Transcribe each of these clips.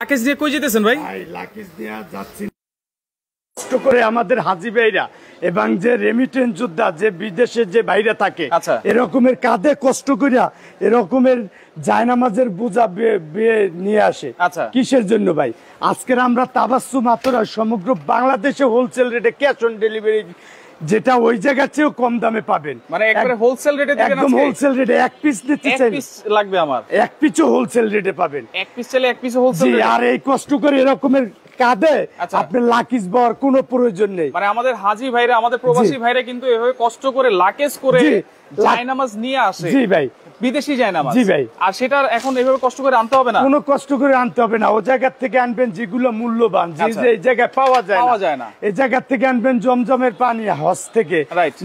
লাকেশ দিয়ে কই যেতেছেন ভাই? ভাই লাকেশ দিয়ে যাচ্ছি কষ্ট করে আমাদের হাজি ভাইরা এবং যে রেমিটেন্স যোদ্ধা যে বিদেশে যে বাইরে থাকে এরকমের কাঁধে কষ্ট করিয়া এরকমের জায়নামাজের বোঝা নিয়ে আসে। কিসের জন্য ভাই? আজকের আমরা তাবাসসুম আতরা সমগ্র বাংলাদেশে হোলসেল রেটে ক্যাশ অন ডেলিভারি, যেটা ওই জায়গার চেয়েও কম দামে পাবেন। মানে একবারে হোলসেল রেটে দিবেন? একদম হোলসেল রেটে। এক পিস নিতে চাই, এক পিস লাগবে আমার, এক পিসও হোলসেল রেটে পাবেন। এক পিস চাইলে এক পিসও হোলসেল রেটে। আর এই কষ্ট করে এরকমের কাঁধে আপনি লাকেশ বর কোনো প্রয়োজন নেই। মানে আমাদের হাজি ভাইরা, আমাদের প্রবাসী ভাইরা কিন্তু এভাবে কষ্ট করে লাকেশ করে জায়নামাজ নিয়ে আসে। জি ভাই, বিদেশি জায়নামাজ। জি ভাই। আর সেটা এখন এভাবে কষ্ট করে আনতে হবে না, কোনো কষ্ট করে আনতে হবে না। ও জায়গা থেকে আনবেন যেগুলো মূল্যবান, যে এই জায়গায় পাওয়া যায় না। এই জায়গা থেকে আনবেন জমজমের পানি হজ থেকে,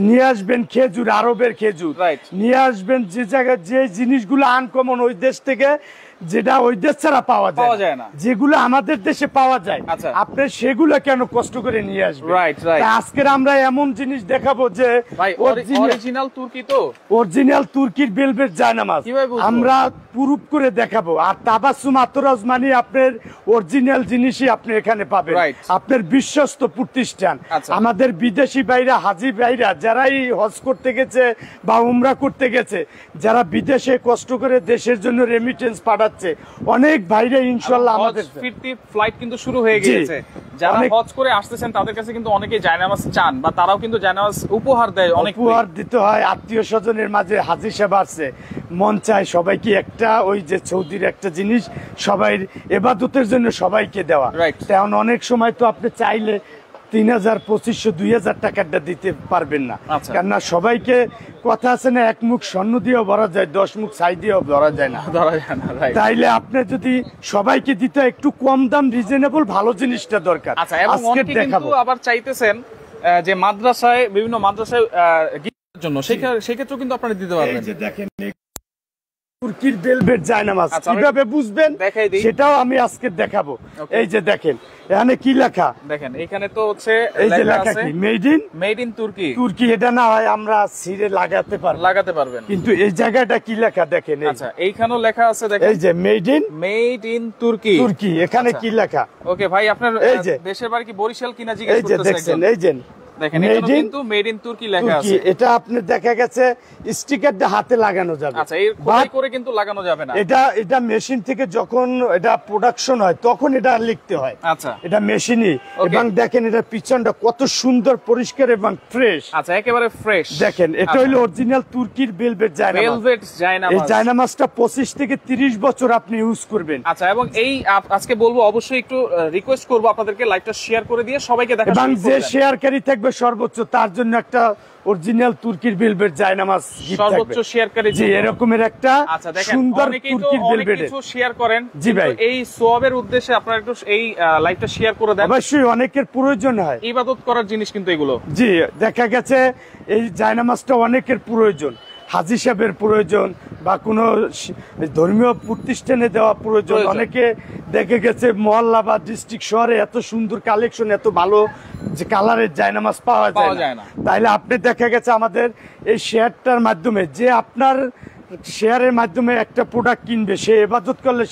নিয়ে আসবেন খেজুর, আরবের খেজুর নিয়ে আসবেন। যে জায়গায় যে জিনিসগুলো আনকমন ওই দেশ থেকে, যেটা ওই দেশ ছাড়া পাওয়া যায় না, যেগুলো আমাদের দেশে পাওয়া যায়, আপনি সেগুলো কেন কষ্ট করে নিয়ে আসবেন? আজকের আমরা এমন জিনিস দেখাবো যে অরিজিনাল তুর্কি, তো অরিজিনাল তুর্কির বেলভেট জায়নামাজ আমরা প্রুফ করে দেখাবো। আর তাবাসসুম আতরাজ মানে আপনার অরিজিনাল জিনিসই আপনি এখানে পাবেন। আপনার বিশ্বস্ত প্রতিষ্ঠান। আমাদের বিদেশি ভাইরা, হাজি ভাইরা যারাই হজ করতে গেছে বা উমরা করতে গেছে, যারা বিদেশে কষ্ট করে দেশের জন্য রেমিটেন্স পাঠাচ্ছে, অনেক ভাইরা ইনশাআল্লাহ আমাদের ফ্লাইট কিন্তু শুরু হয়ে গিয়েছে। যারা হজ করে আসতেছেন তাদের কাছে কিন্তু অনেকেই জায়নামাজ চান, বা তারাও কিন্তু জায়নামাজ উপহার দেয়। অনেক উপহার দিতে হয় আত্মীয় স্বজনের মাঝে। হাজি সাহেব আসছে, মন চায় সবাইকে একটা, ওই যে সৌদির একটা জিনিস সবাই ইবাদতের জন্য সবাইকে দেওয়া। তেমন অনেক সময় তো আপনি চাইলে 3000, 2500, 2000 টাকাটা দিতে পারবেন না, কেননা সবাইকে কথা আছে না, এক মুখ স্বর্ণ দিয়েও ভরা যায়, 10 মুখ ছাই দিয়েও ভরা যায় না। তাইলে আপনি যদি সবাইকে দিতে একটু কম দাম, রিজনেবল ভালো জিনিসটা দরকার। আজকে দেখাবো। আবার চাইতেছেন যে মাদ্রাসায়, বিভিন্ন মাদ্রাসায় জন্য, সেই ক্ষেত্রেও কিন্তু আপনারা দিতে পারবেন। এই যে দেখেন তুর্কির বেলভেট জায়নামাজ কিভাবে বুঝবেন সেটাও আমি আজকে দেখাবো। এই যে দেখেন এখানে কি লেখা, দেখেন এখানে তো হচ্ছে এই যে লেখা কি মেড ইন তুর্কি। তুর্কি এটা না হয় আমরা সিরে লাগাতে পারবেন, কিন্তু এই জায়গাটা কি লেখা দেখেন। আচ্ছা, এইখানেও লেখা আছে, দেখেন এই যে মেড ইন তুর্কি। তুর্কি এখানে কি লেখা? ওকে ভাই, আপনার দেশের বাড়ি কি বরিশাল কিনা জিজ্ঞেস করতেছেন। এই যে দেখছেন, এই যে দেখেন এখানে কিন্তু মেড ইন তুর্কি লেখা আছে। এটা আপনি দেখা গেছে স্টিকারটা হাতে লাগানো যাবে। আচ্ছা, এই খোদাই করে কিন্তু লাগানো যাবে না। এটা মেশিন থেকে যখন এটা প্রোডাকশন হয় তখন এটা লিখতে হয়। আচ্ছা, এটা মেশিনই। এবং দেখেন এটা পিছনটা কত সুন্দর, পরিষ্কার এবং ফ্রেশ। আচ্ছা, একেবারে ফ্রেশ। দেখেন এটা হলো অরিজিনাল তুর্কির বেলভেট জায়নামাজ। এই জায়নামাজটা 25 থেকে 30 বছর আপনি ইউজ করবেন। আচ্ছা, এবং এই আজকে বলবো, অবশ্যই একটু রিকোয়েস্ট করবো আপনাদেরকে লাইভটা শেয়ার করে দিয়ে সবাইকে দেখার, এবং যে শেয়ারকারী থাকবে সর্বোচ্চ, তার জন্য একটা অরিজিনাল তুর্কির বেলভেট জায়নামাজ সর্বোচ্চ শেয়ারকারী। জি, এরকমের একটা সুন্দর তুর্কির বেলভেট শেয়ার করেন। জি ভাই, এই সওয়াবের উদ্দেশ্যে আপনারা একটু এই লাইভটা শেয়ার করে দেন। অবশ্যই অনেকের প্রয়োজন হয়, ইবাদত করার জিনিস কিন্তু এগুলো। জি, দেখা গেছে এই জায়নামাজটা অনেকের প্রয়োজন, হাজি সাহেবের প্রয়োজন বা কোনো ধর্মীয় প্রতিষ্ঠানে দেওয়া প্রয়োজন। অনেকে দেখে গেছে মহল্লা বা ডিস্ট্রিক্ট শহরে এত সুন্দর কালেকশন, এত ভালো যে কালারের জায়নামাজ পাওয়া যায় না। তাইলে আপনি দেখা গেছে আমাদের এই শেয়ারটার মাধ্যমে, যে আপনার শেয়ারের মাধ্যমে একটা প্রোডাক্ট কিনবে, সে ইবাদত করলে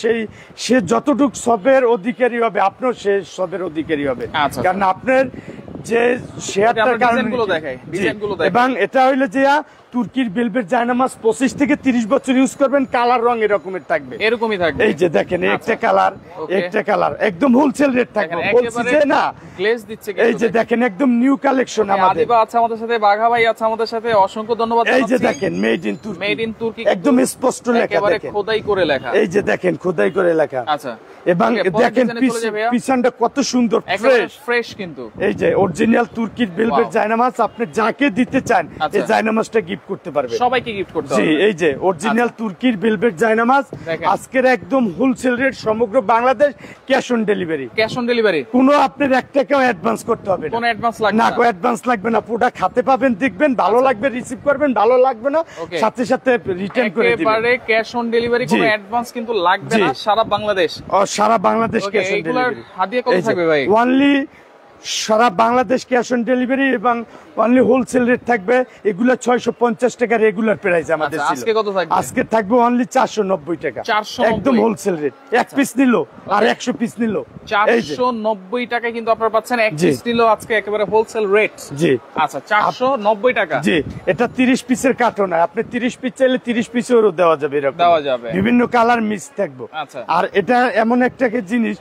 সে যতটুকু সবের অধিকারী হবে, আপনিও সে সবের অধিকারী হবে। কারণ আপনার যে শেয়ারটার কারণে, এবং এটা হইলে যে তুর্কির বেলভেট জায়নামাজ 25 থেকে 30 বছর ইউজ করবেন, কালার রং এরকমই থাকবে, এরকমই থাকবে। এই যে দেখেন একটা কালার একদম হোলসেল রেট থাকবে, বলছি না গ্লেজ দিচ্ছে। এই যে দেখেন একদম নিউ কালেকশন আমাদের। আদিবা আছে আমাদের সাথে, বাঘা ভাই আছে আমাদের সাথে, অসংখ্য ধন্যবাদ। এই যে দেখেন মেড ইন তুর্কি একদম স্পষ্ট লেখা, একেবারে খোদাই করে লেখা। এই যে দেখেন খোদাই করে লেখা। আচ্ছা, এবং দেখেন পিছনটা কত সুন্দর, ফ্রেশ কিন্তু। এই যে অরিজিনাল তুর্কির বেলভেট জায়নামাজ, আপনি যাকে দিতে চান এই জায়নামাজটা গিফট করতে পারবেন, সবাইকে গিফট করতে পারবেন। জি, এই যে অরিজিনাল তুর্কির বেলভেট জায়নামাজ আজকের একদম হোলসেল রেট, সমগ্র Bangladesh cash on delivery. Cash on delivery, কোনো আপনার 1 টাকাও অ্যাডভান্স করতে হবে না। কোনো অ্যাডভান্স লাগবে না, কোনো অ্যাডভান্স লাগবে না। প্রোডাক্ট হাতে পাবেন, দেখবেন ভালো লাগবে, রিসিভ করবেন, ভালো লাগবে না সাথে সাথে রিটার্ন করে দিবেন। একেবারে ক্যাশ অন ডেলিভারি, কোনো অ্যাডভান্স কিন্তু লাগবে না, সারা বাংলাদেশ। সারা বাংলাদেশ ক্যাশ অন ডেলিভারি। হাদিয়া কত থাকবে ভাই? অনলি সারা বাংলাদেশ ক্যাশ অন ডেলিভারি এবং অনলি হোলসেল রেট থাকবে। এগুলো 650 টাকা রেগুলার প্রাইস আমাদের ছিল। আজকে কত থাকবে? আজকে থাকবে অনলি 490 টাকা, 490 একদম হোলসেল রেট। এক পিস নিল আর 100 পিস নিল 490 টাকায় কিন্তু আপনারা পাচ্ছেন। এক পিস নিল আজকে একেবারে হোলসেল রেট। জি আচ্ছা 490 টাকা। জি এটা 30 পিসের কার্টন, আপনি 30 পিস চাইলে 30 পিসেরও দেওয়া যাবে, এরকম দেওয়া যাবে, বিভিন্ন কালার মিক্স থাকবে। আচ্ছা আর এটা এমন একটা জিনিস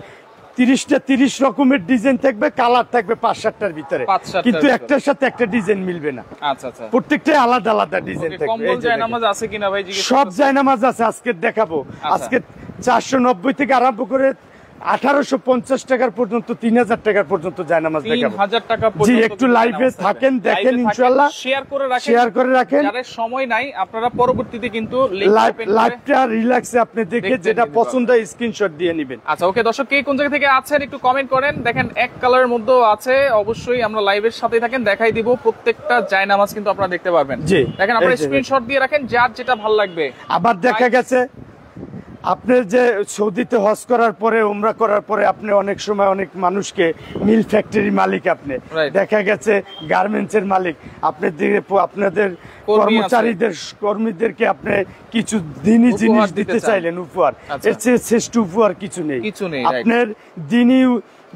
30 রকমের ডিজাইন থাকবে, কালার থাকবে 5-7টার ভিতরে, কিন্তু একটার সাথে একটা ডিজাইন মিলবে না। আচ্ছা আচ্ছা প্রত্যেকটাই আলাদা আলাদা ডিজাইন থাকবে। কম্বল জায়নামাজ আছে কিনা ভাই জিজ্ঞেস? সব জায়নামাজ আছে, আজকে দেখাবো। আজকে 490 থেকে আরম্ভ করে 1850 টাকার পর্যন্ত 3000 টাকার পর্যন্ত জায়নামাজ দেখাবো। 3000 টাকা পর্যন্ত। জি একটু লাইভে থাকেন, দেখেন, ইনশাআল্লাহ শেয়ার করে রাখেন। যাদের সময় নাই আপনারা পরবর্তীতে কিন্তু লাইভটা রিল্যাক্সে আপনি দেখে যেটা পছন্দ হয় স্ক্রিনশট দিয়ে নেবেন। আচ্ছা ওকে দর্শক, কে কোন জায়গা থেকে আছেন একটু কমেন্ট করেন। দেখেন এক কালারের মধ্যেও আছে, অবশ্যই আমরা লাইভের সাথে থাকেন, দেখাই দিব প্রত্যেকটা জায়নামাজ কিন্তু আপনারা দেখতে পারবেন। জি দেখেন আপনারা স্ক্রিনশট দিয়ে রাখেন, যার যেটা ভালো লাগবে। আবার দেখা গেছে আপনি যে সৌদিতে হজ করার পরে, উমরা করার পরে, আপনি অনেক সময় অনেক মানুষকে মিল ফ্যাক্টরি মালিক, আপনি দেখা গেছে গার্মেন্টসের মালিক, আপনাদের কর্মীদেরকে আপনি কিছু দিনই জিনিস দিতে চাইলেন উপহার, এর চেয়ে শ্রেষ্ঠ উপহার কিছু নেই। আপনার দিনই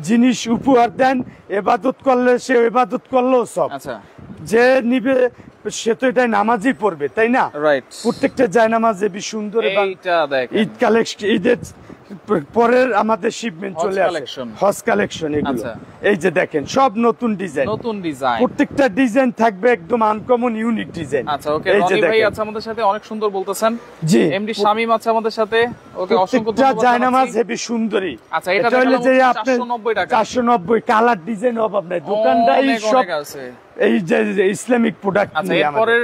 জিনিস উপহার দেন, ইবাদত করলে সে ইবাদত করলেও সব, যে নিবে সে তো এটা নামাজই পড়বে, তাই না? প্রত্যেকটা জায়নামাজ বেশ সুন্দর। এবং ঈদ কালেকশন, ঈদের পরের আমাদের শিপমেন্ট চলে আসে, হজ কালেকশন এগুলো। এই যে দেখেন সব নতুন ডিজাইন, প্রত্যেকটা ডিজাইন থাকবে একদম আনকমন ইউনিক ডিজাইন। আচ্ছা ওকে, রনি ভাই আছে আমাদের সাথে, অনেক সুন্দর বলতেছেন। জি এমডি শামিম আছে আমাদের সাথে। ওকে অসংখ্য ধন্যবাদ। জায়নামাজ হেভি সুন্দরী। আচ্ছা এটা হলো যে আপনি 490 টাকা, 490 কালার ডিজাইন অভাব নাই, দোকানদাই সব এই যে ইসলামিক প্রোডাক্ট। আচ্ছা এরপরে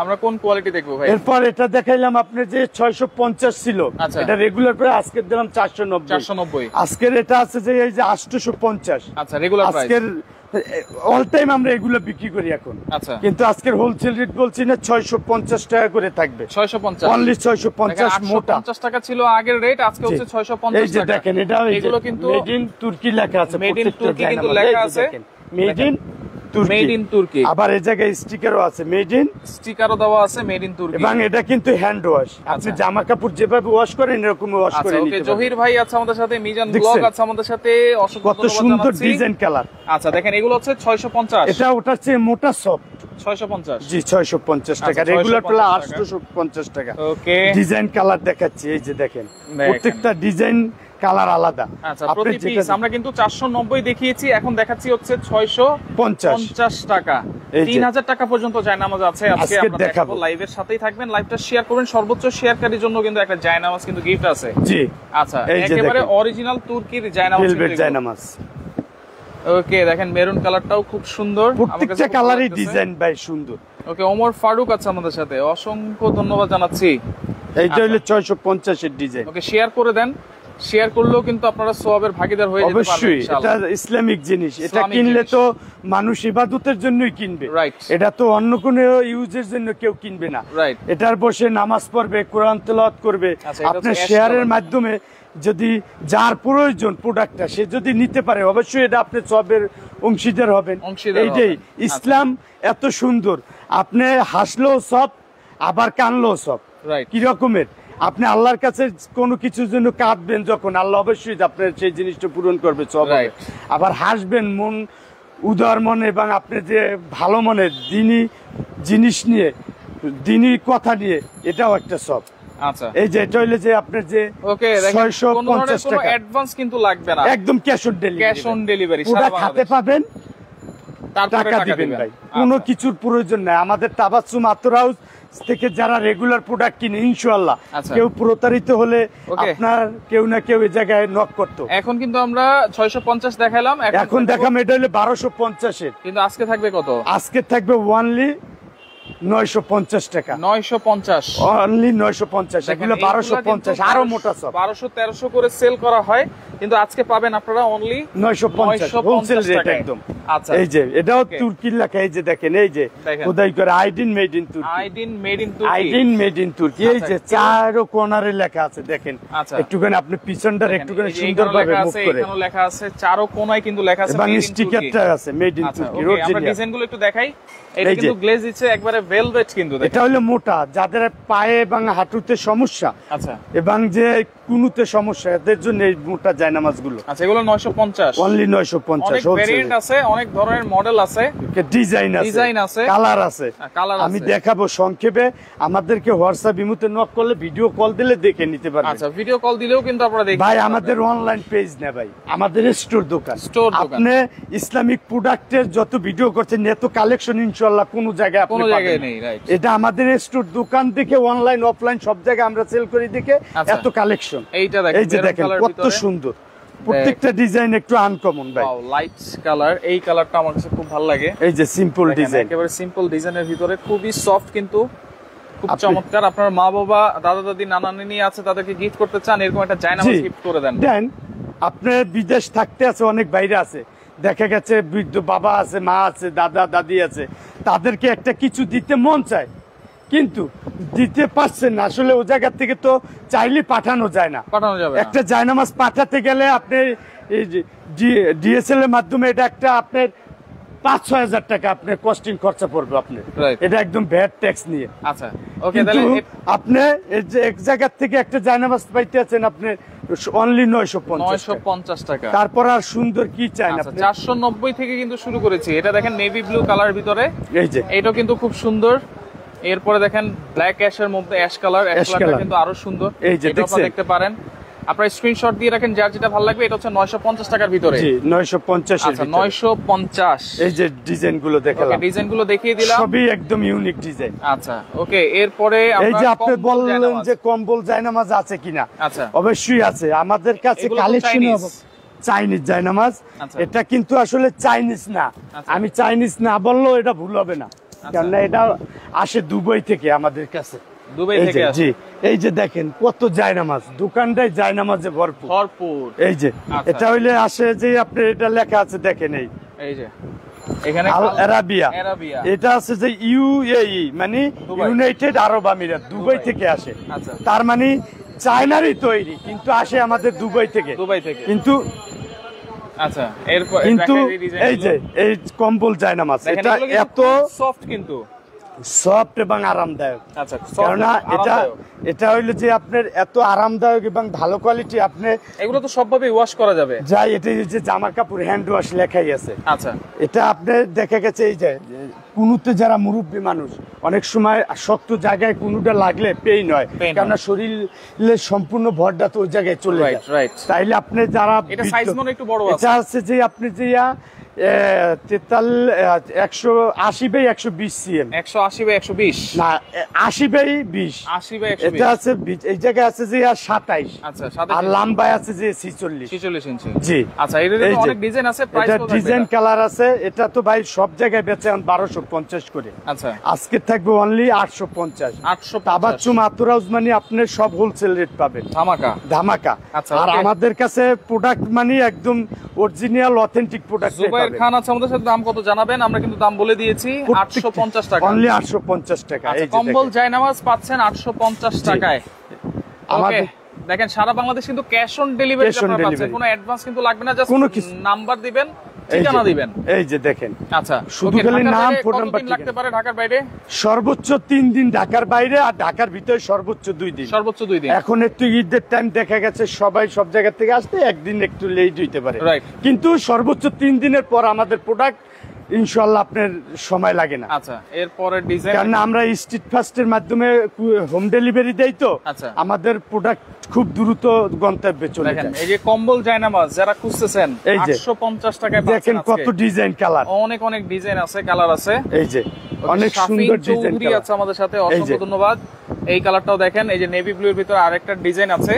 আমরা কোন কোয়ালিটি দেখবো ভাই? এরপর এটা দেখাইলাম আপনি যে 650 ছিল, এটা রেগুলার প্রাইস, আজকে দিলাম 490। আজকের এটা আছে যে এই যে 850। আচ্ছা রেগুলার প্রাইস, আজকের অল টাইম আমরা এগুলো বিক্রি করি এখন। আচ্ছা কিন্তু আজকের হোলসেল রেট বলছি না, 650 টাকা করে থাকবে। 650 অনলি 650 মোটা। 50 টাকা ছিল আগের রেট, আজকে হচ্ছে 650 টাকা। এই যে দেখেন এটা এগুলো কিন্তু মেড ইন তুর্কি লেখা আছে, মেড ইন তুর্কি কিন্তু লেখা আছে, মেড ইন মেড ইন তুর্কি। আবার এই জায়গায় স্টিকারও আছে, মেড ইন, স্টিকারও দেওয়া আছে মেড ইন তুর্কি। এবং এটা কিন্তু হ্যান্ড ওয়াশ, আপনি জামা কাপড় যেভাবে ওয়াশ করেন এরকম ওয়াশ করে নিতে পারেন। জহির ভাই আছে আমাদের সাথে, মিজান ব্লগ আছে আমাদের সাথে, অসংখ্য কত সুন্দর ডিজাইন কালার। আচ্ছা দেখেন এগুলো হচ্ছে 650, এটা ওটার চেয়ে মোটা সফট। 650 জি 650 টাকা, রেগুলার প্রায় 850 টাকা। ওকে ডিজাইন কালার দেখাচ্ছি, এই যে দেখেন প্রত্যেকটা ডিজাইন কালার আলাদা। আচ্ছা প্রতি পিস আমরা কিন্তু 490 দেখিয়েছি, এখন দেখাচ্ছি হচ্ছে 650 টাকা। 3000 টাকা পর্যন্ত জায়নামাজ আছে আজকে আমরা দেখাবো। লাইভের সাথেই থাকবেন, লাইভটা শেয়ার করবেন, সর্বোচ্চ শেয়ারকারীর জন্য কিন্তু একটা জায়নামাজ কিন্তু গিফট আছে। জি আচ্ছা একেবারে অরিজিনাল তুর্কির জায়নামাজ। ওকে দেখেন মেরুন কালারটাও খুব সুন্দর, প্রত্যেকটা কালারই ডিজাইন ভাই সুন্দর। ওকে ওমর ফারুক আছে আমাদের সাথে, অসংখ্য ধন্যবাদ জানাচ্ছি। এইটা হলো 650 এর ডিজাইন। ওকে শেয়ার করে দেন, শেয়ার করলেও কিন্তু আপনারা সওয়াবের ভাগীদার হয়ে যেতে পারবেন। অবশ্যই এটা ইসলামিক জিনিস, এটা কিনলে তো মানুষ ইবাদতের জন্যই কিনবে, এটা তো অন্য কোনো ইউজের জন্য কেউ কিনবে না। এটার বসে নামাজ পড়বে, কোরআন তেলাওয়াত করবে। আপনার শেয়ারের মাধ্যমে যদি যার প্রয়োজন প্রোডাক্টটা সে যদি নিতে পারে, অবশ্যই এটা আপনি সওয়াবের অংশীদার হবেন। এইটাই ইসলাম এত সুন্দর, আপনি হাসলেও সব, আবার কানলেও সব। কি রকমের আপনি আল্লাহর কাছে কোনো কিছুর জন্য কাঁদবেন যখন, আল্লাহ অবশ্যই আপনার সেই জিনিসটা পূরণ করবে সব। আবার হাসবেন মন উদার মনে, এবং আপনি যে ভালো মনে দিনী জিনিস নিয়ে, দিনী কথা নিয়ে, এটাও একটা সব। আচ্ছা এই যে এটা হইলে যে আপনার যে 650 টাকা অ্যাডভান্স কিন্তু লাগবে না, একদম cash on delivery. Cash on delivery পুরো খাতে পাবেন, টাকা দিবেন ভাই, কোনো কিছুর প্রয়োজন নাই। আমাদের তাবাসসুম আতর হাউস থেকে যারা রেগুলার প্রোডাক্ট কিনে, ইনশাআল্লাহ কেউ প্রতারিত হলে আপনার কেউ না কেউ এই জায়গায় নক করতো। এখন কিন্তু আমরা 650 দেখালাম, এখন দেখাম এটা হলো 1250 এর, কিন্তু আজকে থাকবে কত? আজকে থাকবে অনলি 950 টাকা, 950 অনলি 950। এগুলো 1250, আরো মোটা সব 1200-1300 করে সেল করা হয়, কিন্তু আজকে পাবেন আপনারা অনলি 950 হোলসেল রেট একদম। আচ্ছা, এই যে এটাও তুর্কির লেখা, এই যে দেখেন, এই যে খোদাই করে আইডিন মেড ইন তুর্কি, আইডিন মেড ইন তুর্কি, আইডিন মেড ইন তুর্কি। এই যে চারো কোণারে লেখা আছে দেখেন, একটুখানি আপনি পিছনটার একটুখানি সুন্দরভাবে মুভ করে, এখানে লেখা আছে চারো কোণায় কিন্তু লেখা আছে এবং স্টিকারটা আছে মেড ইন তুর্কি। আমরা ডিজাইনগুলো একটু দেখাই। এটা কিন্তু গ্লেজ দিচ্ছে একবারে ভেলভেট, কিন্তু এটা হলো মোটা, যাদের পায়ে এবং হাঁটুতে সমস্যা, আচ্ছা, এবং যে কুনুতে সমস্যা, এদের জন্য এই মোটা জায়নামাজগুলো। আচ্ছা, এগুলো 950, অনলি 950। অনেক ভেরিয়েন্ট আছে, অনেক ধরনের মডেল আছে, ডিজাইন আছে, কালার আছে। আমি দেখাবো সংক্ষেপে। আমাদেরকে হোয়াটসঅ্যাপ ইমোতে নক করলে, ভিডিও কল দিলে দেখে নিতে পারবেন। আচ্ছা, ভিডিও কল দিলেও কিন্তু আপনারা দেখতে ভাই, আমাদের অনলাইন পেজ না ভাই, আমাদের স্টোর দোকান। আপনি ইসলামিক প্রোডাক্টের যত ভিডিও করছেন, এত কালেকশন ইনশাআল্লাহ কোনো জায়গায় নেই। এটা আমাদের স্টোর দোকান থেকে অনলাইন অফলাইন সব জায়গায় আমরা সেল করি দেখে এত কালেকশন। এইটা দেখেন, এই যে দেখেন কত সুন্দর, প্রত্যেকটা ডিজাইন একটু আনকমন ভাই। লাইট কালার, এই কালারটা আমার কাছে খুব ভালো লাগে। এই যে সিম্পল ডিজাইন, একেবারে সিম্পল ডিজাইনের ভিতরে খুবই সফট, কিন্তু খুব চমৎকার। আপনার মা বাবা, দাদা দাদি, নানা নানি আছে, তাদেরকে গিফট করতে চান, এরকম একটা জায়নামাজ গিফট করে দেন। আপনার বিদেশ থাকতে আছে, অনেক বাইরে আছে, দেখা গেছে বৃদ্ধ বাবা আছে, মা আছে, দাদা দাদি আছে, তাদেরকে একটা কিছু দিতে মন চায়, কিন্তু দিতে পারছেন না। আসলে ও জায়গা থেকে তো চাইলে পাঠানো যায় না, একটা জায়নামাজ পাঠাতে গেলে আপনি ডিএসএল এর মাধ্যমে এটা একটা আপনার 5-6 হাজার টাকা আপনার কস্টিং খরচা পড়বে আপনার, এটা একদম ভ্যাট ট্যাক্স নিয়ে। আচ্ছা, কিন্তু আপনি এক জায়গা থেকে একটা জায়নামাজ পাইতে আছেন আপনি অনলি 950 টাকা। তারপর আর সুন্দর কি চাই না, 490 থেকে কিন্তু শুরু করেছি। এটা দেখেন নেভি ব্লু কালার ভিতরে, এই যে এটাও কিন্তু খুব সুন্দর। এরপরে দেখেন ব্ল্যাক অ্যাশের মধ্যে অ্যাশ কালারটা কিন্তু আরো সুন্দর, এই যে দেখতে পারেন। আপনারা স্ক্রিনশট দিয়ে রাখেন, যার যেটা ভালো লাগবে। এটা হচ্ছে 950 টাকার ভিতরে। জি, 950 আচ্ছা, 950। এই যে ডিজাইনগুলো দেখালাম, ডিজাইনগুলো দেখিয়ে দিলাম, সবই একদম ইউনিক ডিজাইন। আচ্ছা, ওকে। এরপরে এই যে আপনি বললেন যে কম্বল জায়নামাজ আছে কিনা, আচ্ছা, অবশ্যই আছে আমাদের কাছে কালেকশন। চাইনিজ জায়নামাজ, এটা কিন্তু আসলে চাইনিজ না। আমি চাইনিজ না বললেও এটা ভুল হবে না, কারণ এটা আসে দুবাই থেকে আমাদের কাছে। জি, এই যে দেখেন কত জায়নামাজ, দোকানটাই জায়নামাজে ভরপুর। এই যে এটা হইলে আসে যে আপনি, এটা লেখা আছে দেখেন, এই যে এখানে আরাবিয়া, এটা আছে যে ইউএই মানে ইউনাইটেড আরব আমিরাত, দুবাই থেকে আসে। তার মানে চায়নারই তৈরি, কিন্তু আসে আমাদের দুবাই থেকে। কিন্তু আচ্ছা, এরপর কিন্তু এই যে এই কম্বল জায়নামাজ, এটা এত সফট, কিন্তু সফট এবং আরামদায়ক। আচ্ছা, কারণ এটা হইলো যে আপনার এত আরামদায়ক এবং ভালো কোয়ালিটি, আপনি এগুলো তো সবভাবে ওয়াশ করা যাবে। যাই, এটা যে জামার কাপড় হ্যান্ড ওয়াশ লেখাই আছে। আচ্ছা, এটা আপনি দেখা গেছে এই যে কুনুতে যারা মুরব্বী মানুষ, অনেক সময় শক্ত জায়গায় কুনুটা লাগলে পেইন হয়, কারণ শরীরের সম্পূর্ণ ভরটা তো ওই জায়গায় চলে যায়। তাইলে আপনি যারা, এটা সাইজ মনে একটু বড় আছে, এটা আছে যে আপনি যে 180/120 cm, 180/120 না 80/20, এটা আছে এই জায়গায় আছে যে 27। আচ্ছা, আর লম্বায় আছে যে 46 ইঞ্চি। জি, আচ্ছা, এর অনেক ডিজাইন আছে, প্রাইস কত? ডিজাইন কালার আছে। এটা তো ভাই সব জায়গায় বেচে 1250 করে। আচ্ছা, আজকে থাকবে অনলি 850। তাবাচ্চুম আতুরা উসমানী আপনার সব হোলসেল রেট পাবেন, ধামাকা। আর আমাদের কাছে প্রোডাক্ট মানে একদম অরিজিনাল অথেন্টিক প্রোডাক্ট। জুবাইর খান আছে আমাদের সাথে, দাম কত জানাবেন? আমরা কিন্তু দাম বলে দিয়েছি, 850 টাকা, অনলি 850 টাকা। এই যে কম্বল জায়নামাজ পাচ্ছেন 850 টাকায়। ওকে, দেখেন সারা বাংলাদেশ কিন্তু ক্যাশ অন ডেলিভারি আপনারা পাচ্ছেন, কোনো অ্যাডভান্স কিন্তু লাগবে না, জাস্ট নাম্বার দিবেন, ঠিকানা দিবেন। এই যে দেখেন, আচ্ছা, শুধু খালি নাম, ফোন নাম্বার। লাগতে পারে ঢাকার বাইরে সর্বোচ্চ 3 দিন ঢাকার বাইরে, আর ঢাকার ভিতরে সর্বোচ্চ 2 দিন। এখন একটু ঈদের টাইম দেখা গেছে সবাই সব জায়গা থেকে আসতে একদিন একটু লেট হইতে পারে, কিন্তু সর্বোচ্চ 3 দিনের পর আমাদের প্রোডাক্ট ইনশাআল্লাহ আপনার সময় লাগে না। আচ্ছা, এরপরে ডিজাইন, কারণ আমরা স্ট্রিট ফাস্টের মাধ্যমে হোম ডেলিভারি দেই, তো আমাদের প্রোডাক্ট খুব দ্রুত গন্তব্যে চলে যায়। এই যে কম্বল জায়নামাজ যারা খুঁজতেছেন, 850 টাকায় পাচ্ছেন। দেখেন কত ডিজাইন কালার, অনেক ডিজাইন আছে, কালার আছে। এই যে অনেক সুন্দর ডিজাইন আছে আমাদের সাথে, অসংখ্য ধন্যবাদ। এই কালারটাও দেখেন, এই যে নেভি ব্লু এর ভিতরে আরেকটা ডিজাইন আছে,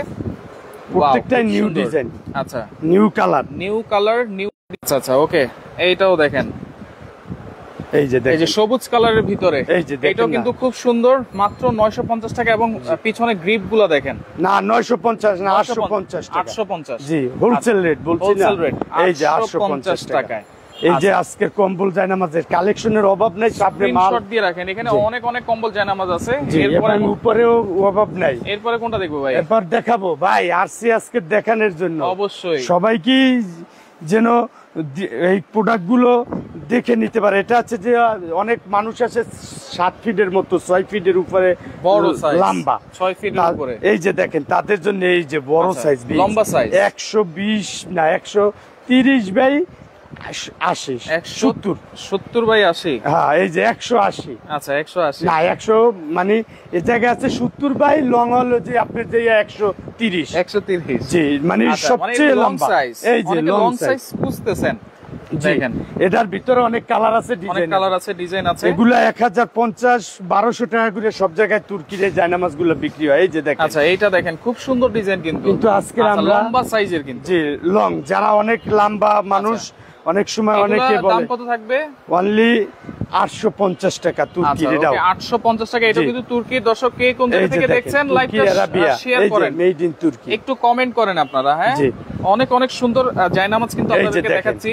প্রত্যেকটাই নিউ ডিজাইন। আচ্ছা, নিউ কালার। আচ্ছা, ওকে, এইটাও দেখেন, এই যে দেখেন, এই যে সবুজ কালারের ভিতরে, এই যে দেখেন, এটাও কিন্তু খুব সুন্দর, মাত্র 950 টাকা। এবং পিছনে গ্রিপ গুলো দেখেন, না 950 না 850 টাকা, 850, জি হোলসেল রেট বলছি না, হোলসেল রেট এই যে 850 টাকায়। এই যে আজকে কম্বল জায়নামাজের কালেকশনের অভাব নাই, সামনে মাল স্ক্রিনশট দিয়ে রাখেন, এখানে অনেক অনেক কম্বল জায়নামাজ আছে। এরপরে উপরেও অভাব নাই। এরপরে কোনটা দেখবো ভাই? এরপর দেখাবো ভাই আরসি আজকে দেখানোর জন্য, অবশ্যই সবাই কি যেন এই প্রোডাক্ট গুলো দেখে নিতে পারে। এটা হচ্ছে যে অনেক মানুষ আছে 7 ফিটের মতো, 6 ফিটের উপরে বড় সাইজ, লম্বা 6 ফিটের উপরে, এই যে দেখেন তাদের জন্য এই যে বড় সাইজ, লম্বা সাইজ 120 না 130 বাই 80, 70 বাই 80, হ্যাঁ এই যে 180, আচ্ছা 180 না 100 মানে এই জায়গায় আছে 70 বাই লং হলো যে আপনার যে 130, 130, জি মানে সবচেয়ে লম্বা সাইজ। এই যে লং সাইজ বুঝতেছেন, দেখেন এটার ভিতরে অনেক কালার আছে, অনেক কালার আছে, ডিজাইন আছে। এগুলা 1050 1200 টাকা করে সব জায়গায় তুর্কির এই জায়নামাজ গুলো বিক্রি হয়। এই যে দেখেন, আচ্ছা এইটা দেখেন খুব সুন্দর ডিজাইন, কিন্তু আজকে আমরা লম্বা সাইজের, কিন্তু জি লং, যারা অনেক লম্বা মানুষ অনেক সময় অনেকে বলে দাম কত থাকবে? অনলি 850 টাকা তুর্কির, এটাও 850 টাকা। এটা কিন্তু তুর্কির। দর্শক কে কোন জায়গা থেকে দেখছেন লাইভটা শেয়ার করেন, মেড ইন তুর্কি, একটু কমেন্ট করেন আপনারা। হ্যাঁ অনেক অনেক সুন্দর জায়নামাজ কিন্তু আপনাদেরকে দেখাচ্ছি।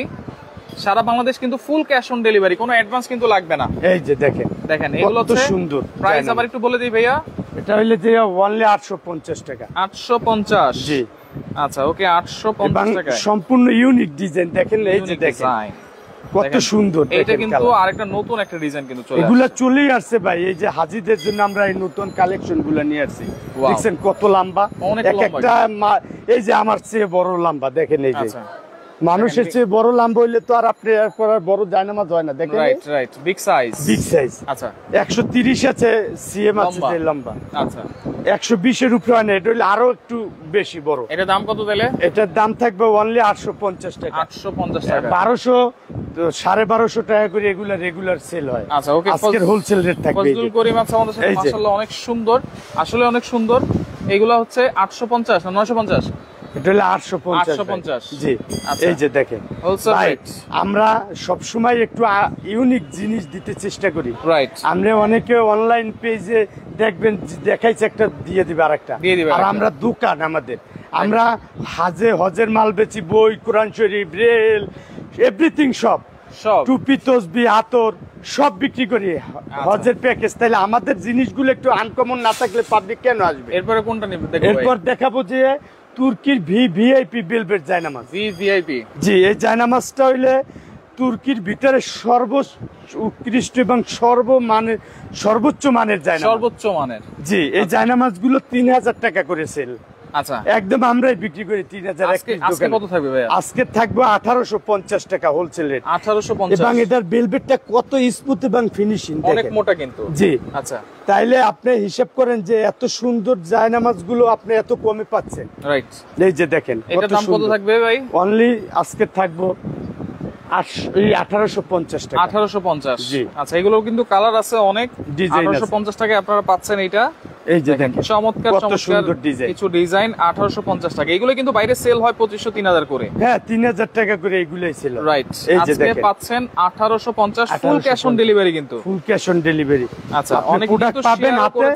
সারা বাংলাদেশ কিন্তু ফুল ক্যাশ অন ডেলিভারি, কোনো অ্যাডভান্স কিন্তু লাগবে না। এই যে দেখেন দেখেন এগুলো কত সুন্দর। প্রাইস আবার একটু বলে দিই ভাইয়া, এটা হইলে যে অনলি 850 টাকা, 850, জি আচ্ছা ওকে 850 টাকা। সম্পূর্ণ ইউনিক ডিজাইন দেখেন, এই যে দেখেন কত সুন্দর। এটা কিন্তু আরেকটা নতুন একটা ডিজাইন কিন্তু চলে আসছে, এগুলা চলেই আসছে ভাই। এই যে হাজিদের জন্য আমরা এই নতুন কালেকশন গুলা নিয়ে আসছি, দেখছেন কত লম্বা, একটা এই যে আমার চেয়ে বড় লম্বা দেখেন। এই যে মানুষের চেয়ে বড় লম্বা হইলে তো আর আপনি বড় জায়নামাজ হয় না, দেখেন right right, big size, big size. আচ্ছা 130 আছে সিএম আছে যে লম্বা, আচ্ছা 120 এর উপরে হয় না, এটা হইলে আরো একটু বেশি বড়। এটা দাম কত দিলে? এটার দাম থাকবে অনলি 850 টাকা, 850 টাকা, 1200 1250 টাকা করে এগুলা রেগুলার সেল হয়। আচ্ছা ওকে, আজকের হোলসেল রেট থাকবে। ফজলুল করিম আছে আমাদের সাথে, মাশাআল্লাহ অনেক সুন্দর, আসলে অনেক সুন্দর। এগুলা হচ্ছে 850 না 950? এটা হলো 850, জি এই যে দেখেন ভাই, আমরা সব সময় একটু ইউনিক জিনিস দিতে চেষ্টা করি, রাইট। আমরা অনেকে অনলাইন পেজে দেখবেন দেখাইছে একটা দিয়ে দিবে আরেকটা, আর আমরা দোকান আমাদের, আমরা হজের মাল বেচি, বই, কোরআন শরীফ, রেল, এভরিথিং সব টুপি, তসবি, আতর সব বিক্রি করি, হজের প্যাকেজ। তাহলে আমাদের জিনিসগুলো একটু আনকমন না থাকলে পাবলিক কেন আসবে? এরপরে কোনটা নেবে? এরপর দেখাবো যে তুর্কির ভিআইপি বেলভেট জায়নামাজ, ভিআইপি, জি এই জায়নামাজটা হইলে তুর্কির ভিতরে সর্বোৎকৃষ্ট এবং সর্বোচ্চ মানের জায়নামাজ, সর্বোচ্চ মানের, জি এই জায়নামাজ গুলো 3000 টাকা করে সেল। আচ্ছা একদম আমরাই বিক্রি করি 3000। আজকে কত থাকবে ভাই? আজকে থাকবে 1850 টাকা হোলসেল রেট, 1850। এবং এটার বেলভেটটা কত স্মুথ এবং ফিনিশিং, অনেক মোটা কিন্তু, জি আচ্ছা। তাইলে আপনি হিসাব করেন যে এত সুন্দর জায়নামাজ গুলো আপনি এত কমে পাচ্ছেন, রাইট। এই যে দেখেন এটার দাম কত থাকবে ভাই? অনলি আজকে থাকবো 1850 টাকা, 1850, জি আচ্ছা। এগুলো কিন্তু কালার আছে অনেক, 1850 টাকায় আপনারা পাচ্ছেন এটা। এই যে দেখেন চমৎকার চমৎকার কিছু ডিজাইন, 1850 টাকা। এগুলো কিন্তু বাইরে সেল হয় 2500 3000 করে, হ্যাঁ 3000 টাকা করে এগুলাই ছিল, রাইট। আজকে পাচ্ছেন 1850, ফুল ক্যাশ অন ডেলিভারি, কিন্তু ফুল ক্যাশ অন ডেলিভারি। আচ্ছা অনেক প্রোডাক্ট পাবেন হাতে,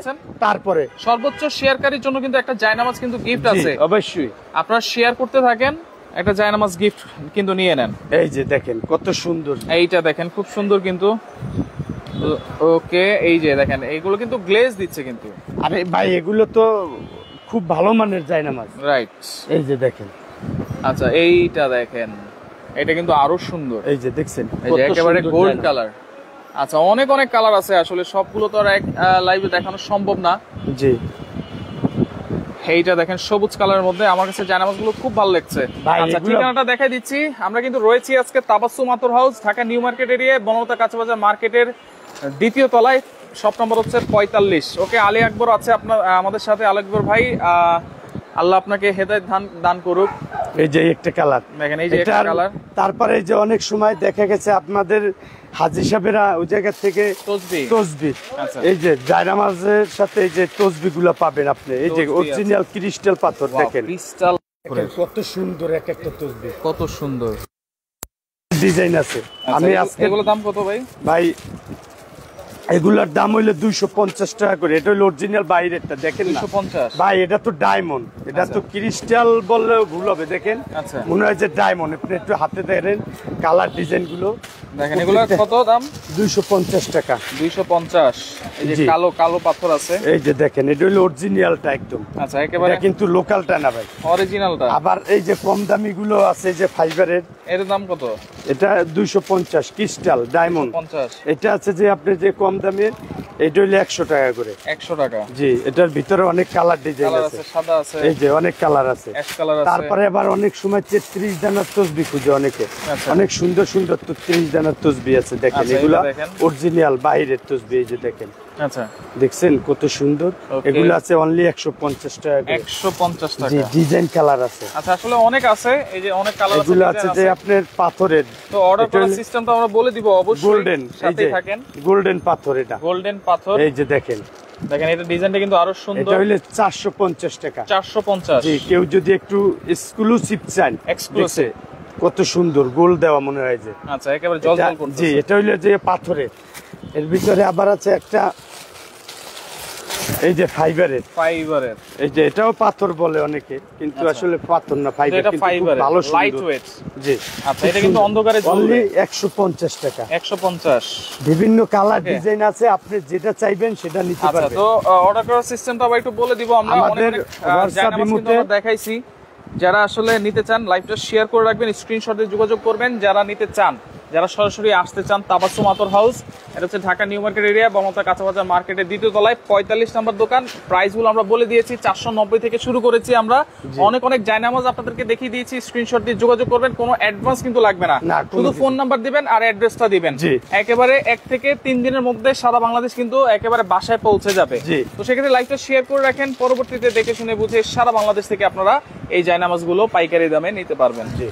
তারপরে সর্বোচ্চ শেয়ারকারীর জন্য কিন্তু একটা জায়নামাজ কিন্তু গিফট আছে, অবশ্যই আপনারা শেয়ার করতে থাকেন, একটা জায়নামাজ গিফট কিন্তু নিয়ে নেন। এই যে দেখেন কত সুন্দর, এইটা দেখেন খুব সুন্দর কিন্তু, ওকে এই যে দেখেন এইগুলো কিন্তু গ্লেজ দিচ্ছে কিন্তু, আরে ভাই এগুলো তো খুব ভালো মানের জায়নামাজ, রাইট। এই যে দেখেন, আচ্ছা এইটা দেখেন, এটা কিন্তু আরো সুন্দর, এই যে দেখছেন একেবারে গোল্ড কালার। আচ্ছা অনেক অনেক কালার আছে, আসলে সবগুলো তো আর এক লাইভে দেখানো সম্ভব না, জি। এইটা দেখেন সবুজ কালারের মধ্যে, আমার কাছে জায়নামাজগুলো খুব ভালো লাগছে। আচ্ছা ঠিকানাটা দেখাই দিচ্ছি, আমরা কিন্তু রয়েছি আজকে Tabassum Attar house, Dhaka new market area, Banalata কাঁচাবাজার মার্কেটের 2য় তলায়, শপ নম্বর হচ্ছে 45। ওকে, আলী আকবর আছে আপনার আমাদের সাথে। আলী আকবর ভাই, আল্লাহ আপনাকে হেদায়েত দান করুক। এই যে একটা কালার দেখেন, এই যে একটা কালার। তারপরে যে অনেক সময় দেখা গেছে আপনাদের হাজী সাহেবেরা ওই জায়গা থেকে তসবি, এই যে জায়নামাজের সাথে এই যে তসবি গুলা পাবেন আপনি, এই যে অরিজিনাল ক্রিস্টাল পাথর, দেখেন ক্রিস্টাল, কত সুন্দর এক একটা তসবি, কত সুন্দর ডিজাইন আছে। আমি আজকে এগুলোর দাম কত ভাই? ভাই এগুলার দাম হইলে 250 টাকা করে। এটা হলো অরিজিনাল বাইরেরটা, দেখেন না 250 ভাই, এটা তো ডায়মন্ড, এটা তো ক্রিস্টাল বললেও ভুল হবে। দেখেন আচ্ছা, মনে হয় যে ডায়মন্ড। আপনি একটু হাতে দেখেন কালার ডিজাইন গুলো, দেখেন এগুলোর কত দাম? 250 টাকা। 250। এই যে জি। কালো কালো পাথর আছে, এই যে দেখেন, এটা হলো অরিজিনালটা একদম। আচ্ছা, একেবারে এটা কিন্তু লোকালটা না ভাই, অরিজিনালটা। আবার এই যে কম দামি গুলো আছে, এই যে ফাইবারের, এর দাম কত? এটা 250 ক্রিস্টাল ডায়মন্ড। 50। এটা আছে যে আপনি যে কম দামের, এটা হইলে 100 টাকা করে। 100 টাকা। জি, এটার ভিতরে অনেক কালার ডিজাইন কালার আছে, আছে, সাদা আছে, এই যে অনেক কালার আছে, অ্যাশ কালার আছে। তারপরে আবার অনেক সময় 33 দানার তসবি খুঁজে অনেকে, আচ্ছা। অনেক সুন্দর সুন্দর 33 দানার তসবি আছে। দেখেন আচ্ছা, এগুলা এটা দেখেন। অরিজিনাল বাইরের তসবি, এই যে দেখেন, আচ্ছা, দেখছেন কত সুন্দর। Okay. এগুলো আছে অনলি 150 টাকা করে। 150 টাকা। জি, ডিজাইন কালার আছে। আচ্ছা, আসলে অনেক আছে, এই যে অনেক কালার আছে, এগুলো আছে ডিজাইন যে আছে। আপনার পাথরের, তো অর্ডার এটা করার হলো সিস্টেমটা আমরা বলে দিব অবশ্যই, গোল্ডেন, এই সাথেই যে থাকেন। গোল্ডেন পাথর, এটা গোল্ডেন পাথর, এই যে দেখেন, দেখেন এটা ডিজাইনটা কিন্তু আরো সুন্দর। এটা হইলে 450 টাকা। 450। জি, কেউ যদি একটু এক্সক্লুসিভ চান, Exclusive। দেখছে কত সুন্দর গোল দেওয়া মনে হয় যে। আচ্ছা, একেবারে জল এটা- জল করতেছে। জি, এটা হইলে যে পাথরের। এর ভিতরে আবার আছে একটা, এই যে ফাইবারের, ফাইবারের। এই যে এটাও পাথর বলে অনেকে, কিন্তু আচ্ছা। আসলে পাথর না, ফাইবার, এটা কিন্তু খুব ফাইবারের, ভালো লাইট সুন্দর। ওয়েট। জি, আচ্ছা, এটা কিন্তু অন্ধকারে অনলি জ্বলবে। 150 টাকা। 150। বিভিন্ন কালার Okay. ডিজাইন আছে, আপনি যেটা চাইবেন সেটা নিতে আচ্ছা, পারবেন। তো অর্ডার করার সিস্টেমটা আবার একটু বলে দিব আমরা। আমাদের অনেক WhatsApp জায়নামাজ কিন্তু ইমোতে- আমরা দেখাইছি। যারা আসলে নিতে চান লাইভটা শেয়ার করে রাখবেন, স্ক্রিনশটে যোগাযোগ করবেন। যারা নিতে চান, যারা সরাসরি আসতে চান, তাবাসসুম আতর হাউস, এটা হচ্ছে ঢাকা নিউ মার্কেট এরিয়া, বনতা কাঁচাবাজার মার্কেটের দ্বিতীয় তলায় 45 নম্বর দোকান। প্রাইসগুলো আমরা বলে দিয়েছি, 490 থেকে শুরু করেছি আমরা। অনেক অনেক জায়নামাজ আপনাদেরকে দেখিয়ে দিয়েছি, স্ক্রিনশট দিয়ে যোগাযোগ করবেন, কোনো অ্যাডভান্স কিন্তু লাগবে না, না, কোনো শুধু কিছু। ফোন নাম্বার দিবেন আর অ্যাড্রেসটা দিবেন। জি। একেবারে 1 থেকে 3 দিনের মধ্যে সারা বাংলাদেশ কিন্তু একেবারে বাসায় পৌঁছে যাবে। জি। তো সেক্ষেত্রে লাইভটা শেয়ার করে রাখেন, পরবর্তীতে দেখে শুনে বুঝে সারা বাংলাদেশ থেকে আপনারা এই জায়নামাজগুলো পাইকারি দামে নিতে পারবেন। জি।